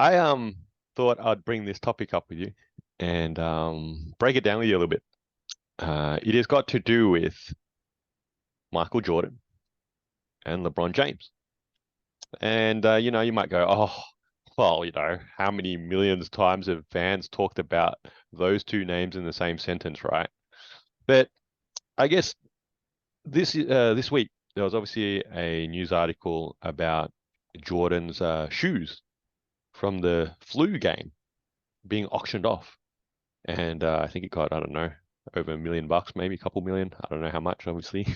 I thought I'd bring this topic up with you and break it down with you a little bit. It has got to do with Michael Jordan and LeBron James. And you might go, oh, well, how many millions of times have fans talked about those two names in the same sentence, right? But I guess this week there was obviously a news article about Jordan's shoes from the flu game being auctioned off. And I think it got, I don't know, over $1 million, maybe a couple million. I don't know how much, obviously.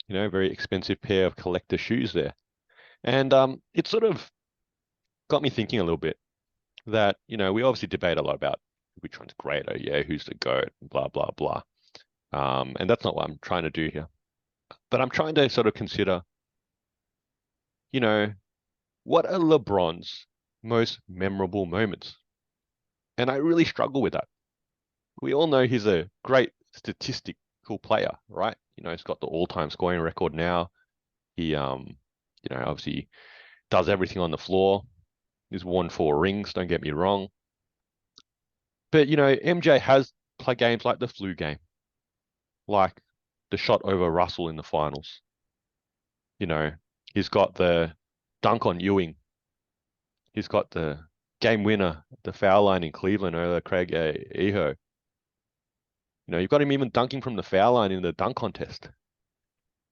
Very expensive pair of collector shoes there. And it sort of got me thinking a little bit that, we obviously debate a lot about which one's greater, yeah, who's the GOAT, blah, blah, blah. And that's not what I'm trying to do here. But I'm trying to sort of consider, you know, what are LeBron's most memorable moments? And I really struggle with that. We all know he's a great statistical player, right? He's got the all-time scoring record now. He, obviously does everything on the floor. He's won 4 rings, don't get me wrong. But, MJ has played games like the flu game, like the shot over Russell in the finals. He's got the dunk on Ewing. He's got the game winner, the foul line in Cleveland over Craig Eho. You've got him even dunking from the foul line in the dunk contest.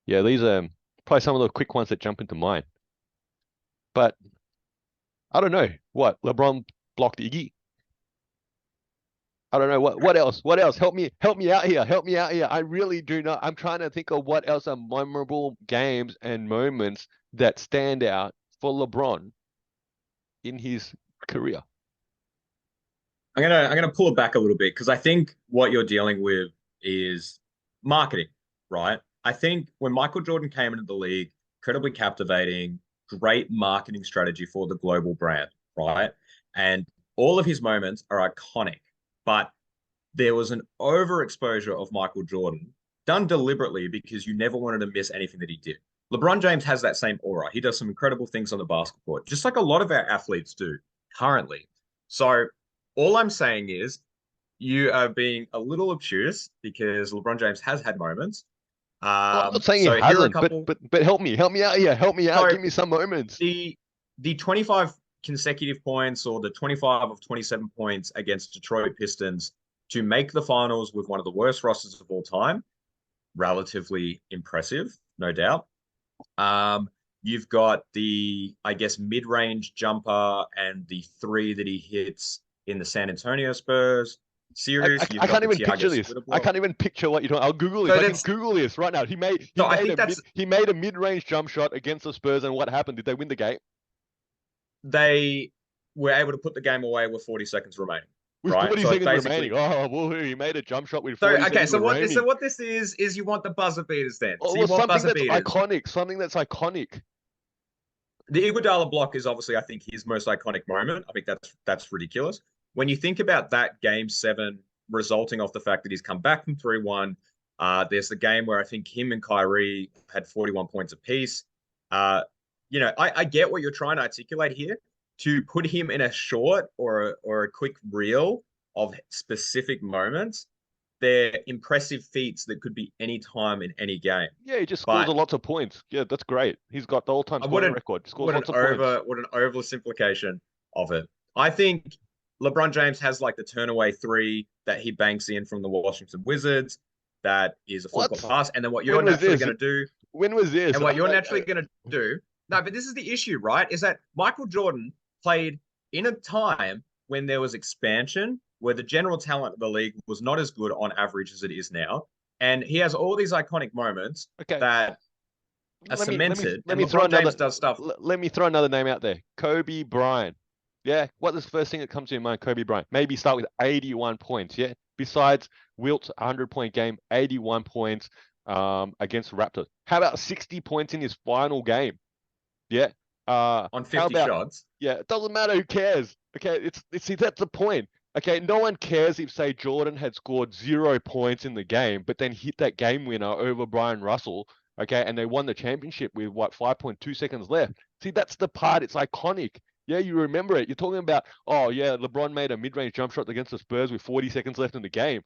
Yeah, these are probably some of the quick ones that jump into mind. But I don't know. What? LeBron blocked Iggy? I don't know. What else? What else? Help me out here. Help me out here. I really do not. I'm trying to think of what else are memorable games and moments that stand out for LeBron in his career. I'm gonna pull it back a little bit because I think what you're dealing with is marketing, right? I think when Michael Jordan came into the league, incredibly captivating, great marketing strategy for the global brand, right? And all of his moments are iconic, but there was an overexposure of Michael Jordan done deliberately because you never wanted to miss anything that he did. LeBron James has that same aura. He does some incredible things on the basketball court, just like a lot of our athletes do currently. So all I'm saying is you are being a little obtuse because LeBron James has had moments. Well, I'm not saying he So here are a hasn't, but couple. but but help me out here. Help me out. So Give me some moments. the 25 consecutive points or the 25 of 27 points against Detroit Pistons to make the finals with one of the worst rosters of all time, relatively impressive, no doubt. You've got the, I guess, mid-range jumper and the three that he hits in the San Antonio Spurs I, series. I, You've I got can't the even Tiago picture this. Splitter I block. can't even picture what you're doing. I'll Google this. So I can that's Google this right now. He so I made think a that's mid-range jump shot against the Spurs, and what happened? Did they win the game? they were able to put the game away with 40 seconds remaining, With right? 40 So it's seconds remaining. basically Oh, well, he made a jump shot with so 40 okay. seconds So remaining. what this is you want the buzzer beaters then. Oh, So well, you want something buzzer that's beaters. iconic. Something that's iconic. The Iguodala block is obviously, I think, his most iconic moment. I think that's ridiculous. When you think about that game 7 resulting off the fact that he's come back from 3-1, there's the game where I think him and Kyrie had 41 points apiece. I get what you're trying to articulate here. To put him in a short or a quick reel of specific moments, they're impressive feats that could be any time in any game. Yeah, he just scores a But lots of points. Yeah, that's great. He's got the all-time I scoring wouldn't record. Scores lots of points. what an oversimplification of it. I think LeBron James has like the turnaway three that he banks in from the Washington Wizards. That is a full court What? pass, and then what you're When was naturally this? going to do, When was this? and what you're naturally going to do. No, but this is the issue, right? Is that Michael Jordan played in a time when there was expansion, where the general talent of the league was not as good on average as it is now, and he has all these iconic moments Okay, that are let me let me cemented, let and me throw LeBron another James does stuff. let me throw another name out there. Kobe Bryant. Yeah, what is the first thing that comes to your mind? Kobe Bryant. Maybe start with 81 points. Yeah, besides Wilt's 100-point game, 81 points against the Raptors. How about 60 points in his final game? Yeah. On How 50 about shots. yeah? It doesn't matter. Who cares? Okay, it's see that's the point. Okay, no one cares if say Jordan had scored 0 points in the game, but then hit that game winner over Brian Russell. Okay, and they won the championship with what 5.2 seconds left. See, that's the part. It's iconic. Yeah, you remember it. You're talking about, oh yeah, LeBron made a mid-range jump shot against the Spurs with 40 seconds left in the game.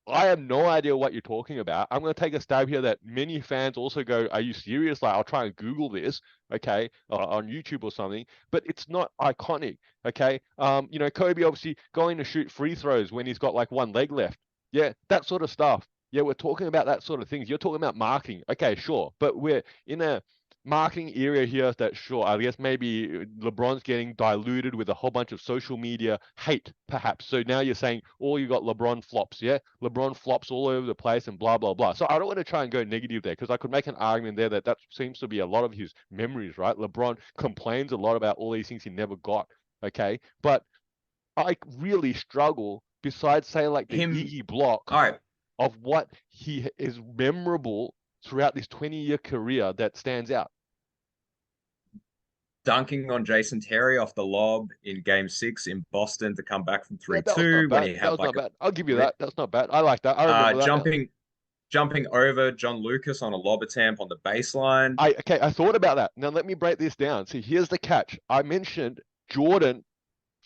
I have no idea what you're talking about. I'm going to take a stab here that many fans also go, are you serious? Like, I'll try and Google this, okay, on YouTube or something, but it's not iconic, okay? Kobe obviously going to shoot free throws when he's got like one leg left. Yeah, that sort of stuff. Yeah, we're talking about that sort of things. You're talking about marketing. Okay, sure. But we're in a marketing area here that sure, I guess maybe LeBron's getting diluted with a whole bunch of social media hate, perhaps. So now you're saying, oh, you got LeBron flops, yeah? LeBron flops all over the place and blah, blah, blah. So I don't want to try and go negative there because I could make an argument there that seems to be a lot of his memories, right? LeBron complains a lot about all these things he never got, okay? But I really struggle, besides saying like the Him, Iggy block, all right, of what he is memorable throughout this 20-year career that stands out. dunking on Jason Terry off the lob in Game 6 in Boston to come back from Yeah, that was not 3-2 when bad. he That had was like not a bad. I'll give you rip. that. That's not bad. I like that. I remember that now. Jumping over John Lucas on a lob attempt on the baseline. I thought about that. Now let me break this down. See, here's the catch. I mentioned Jordan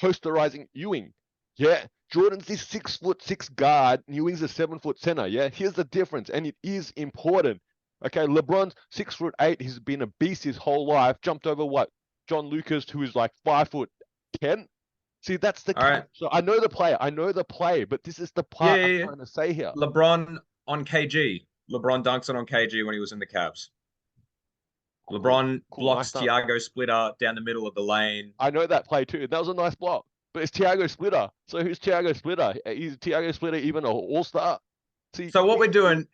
posterizing Ewing. Yeah, Jordan's this 6'6" guard. Ewing's a 7-foot center. Yeah, here's the difference, and it is important. Okay, LeBron's 6'8". He's been a beast his whole life. Jumped over what? John Lucas, who is like 5'10". See, that's the All right. catch. So I know the player. I know the play, but this is the Yeah, part yeah, I'm yeah. trying to say here. LeBron on KG. LeBron dunks it on KG when he was in the Cavs. Cool, LeBron cool, nice blocks dunk. Tiago Splitter down the middle of the lane. I know that play too. That was a nice block. But it's Tiago Splitter. So who's Tiago Splitter? Is Tiago Splitter even an all-star? See, So what we're doing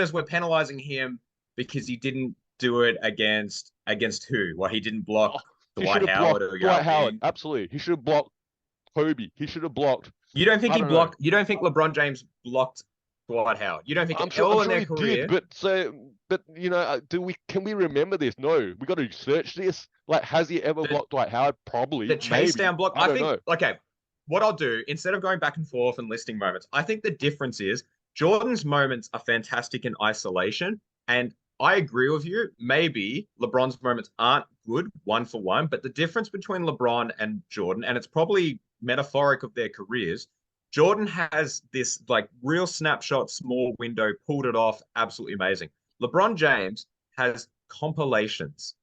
is we're penalizing him because he didn't do it against who? Well, he didn't oh, block he should Dwight have Howard blocked or Yao Dwight Howard. Ming. Absolutely. He should have blocked Kobe. He should have blocked, You don't think I he don't know. blocked? You don't think LeBron James blocked Dwight Howard? You don't think I'm all in sure their he did, career? but can we remember this? No. We got to search this. Like, has he ever The blocked Dwight Howard? Probably, the chase maybe. down block. I I don't think know. okay. What I'll do instead of going back and forth and listing moments, I think the difference is Jordan's moments are fantastic in isolation, and I agree with you. Maybe LeBron's moments aren't good one for one, but the difference between LeBron and Jordan, and it's probably metaphoric of their careers, Jordan has this like real snapshot, small window, pulled it off, absolutely amazing. LeBron James has compilations.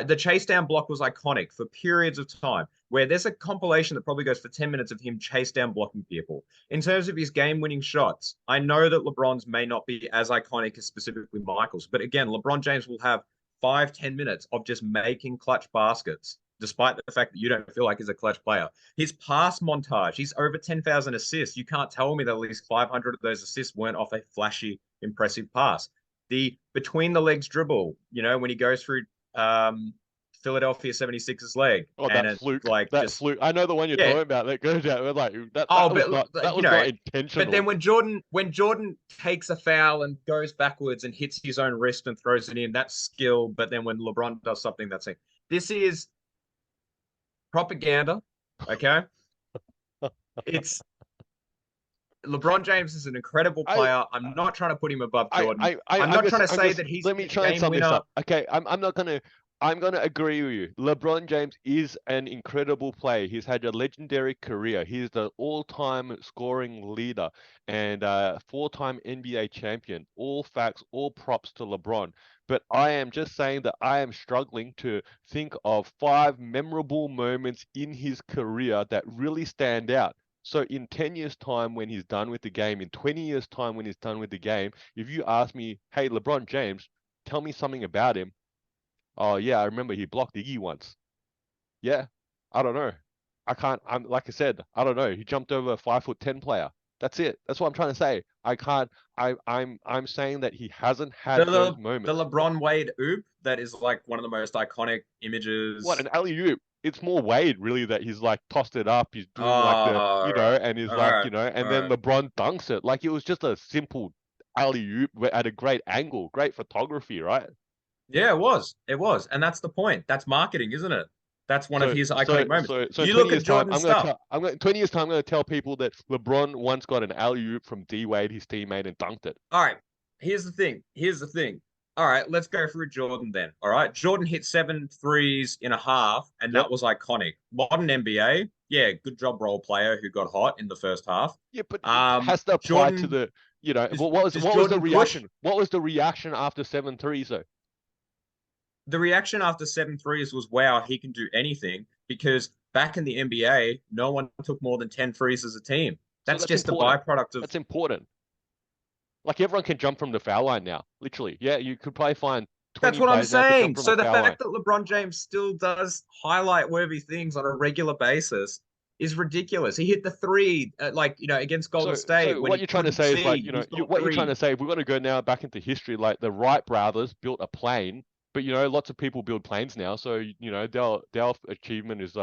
The chase down block was iconic for periods of time where there's a compilation that probably goes for 10 minutes of him chase down blocking people. In terms of his game winning shots, I know that LeBron's may not be as iconic as specifically Michael's, but again, LeBron James will have 5-10 minutes of just making clutch baskets, despite the fact that you don't feel like he's a clutch player. His pass montage, he's over 10,000 assists. You can't tell me that at least 500 of those assists weren't off a flashy, impressive pass. The between the legs dribble, when he goes through Philadelphia 76ers leg. Oh, And that it's fluke. like That just, fluke. I know the one you're yeah. talking about that goes out. We're like Oh, that but was not intentional. then when Jordan takes a foul and goes backwards and hits his own wrist and throws it in, that's skill. But then when LeBron does something, that's it. This is propaganda. Okay. It's LeBron James is an incredible I player. I'm not trying to put him above I, Jordan. I, I, I'm I'm not just, trying to I'm say just, that he's let me a try and game sum this winner. up. Okay, I'm gonna agree with you. LeBron James is an incredible player. He's had a legendary career. He's the all-time scoring leader and four-time NBA champion. All facts, all props to LeBron. But I am just saying that I am struggling to think of 5 memorable moments in his career that really stand out. So in 10 years' time, when he's done with the game, in 20 years' time, when he's done with the game, if you ask me, hey, LeBron James, tell me something about him. Oh, yeah, I remember he blocked Iggy once. Yeah, I don't know. I'm like I said, I don't know. He jumped over a 5'10" player. That's it. That's what I'm trying to say. I can't, I'm saying that he hasn't The had those Le, the moments. LeBron Wade oop that is like one of the most iconic What, images. an alley-oop? It's more Wade really that he's like tossed it up. He's Oh, doing like all right, and he's all like, right, all and then right. LeBron dunks it. Like it was just a simple alley-oop at a great angle, great photography, right? Yeah, it was. It was. And that's the point. That's marketing, isn't it? That's one of So his so iconic moments. so in You 20 look years at time, Jordan's stuff. 20 years time I'm gonna tell people that LeBron once got an alley-oop from D Wade, his teammate, and dunked it. All right. Here's the thing. Here's the thing. All right, let's go through Jordan then. All right, Jordan hit 7 threes in a half, and Yep. that was iconic. Modern NBA, yeah, good job, role player who got hot in the first half. Yeah, but it has to apply to Jordan the, does, does what was the Jordan push? reaction? What was the reaction after 7 threes though? The reaction after 7 threes was, wow, he can do anything because back in the NBA, no one took more than 10 threes as a team. So That's that's just a important. byproduct of. That's important. Like everyone can jump from the foul line now, literally. Yeah, you could probably find That's 20 what I'm players now could jump saying. from the So the foul line. fact that LeBron James still does highlight worthy things on a regular basis is ridiculous. He hit the three, against Golden So State when what he you're trying to couldn't say is like, see. He saw what you're trying to three. say, if we want to go now back into history, like the Wright brothers built a plane, but lots of people build planes now, so their achievement is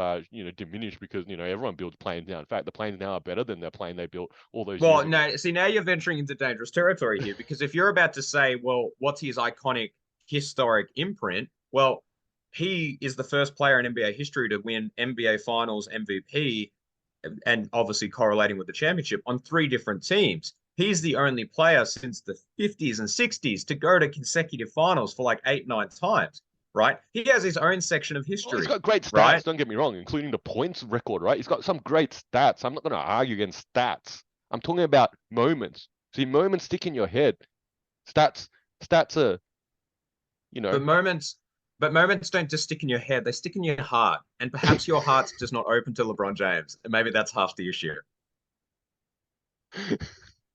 diminished because everyone builds planes now. In fact, the planes now are better than the plane they built all those years Well, ago. no, see, now you're venturing into dangerous territory here because if you're about to say, well, what's his iconic historic imprint? Well, he is the first player in NBA history to win NBA Finals MVP and obviously correlating with the championship on three different teams. He's the only player since the 50s and 60s to go to consecutive finals for like 8, 9 times, right? He has his own section of Oh, he's history, got great stats, right? don't get me wrong, including the points record, right? He's got some great stats. I'm not going to argue against stats. I'm talking about moments. See, moments stick in your head. Stats, stats are, you know, But moments, but moments don't just stick in your head; they stick in your heart. And perhaps your heart's just not open to LeBron James, and maybe that's half the issue.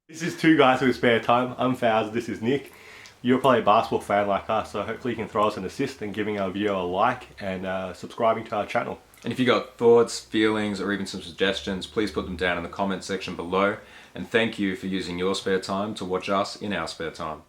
This is Two Guys with Spare Time. I'm Faz, this is Nick. You're probably a basketball fan like us, so hopefully you can throw us an assist and giving our video a like and subscribing to our channel. And if you got thoughts, feelings, or even some suggestions, please put them down in the comment section below. And thank you for using your spare time to watch us in our spare time.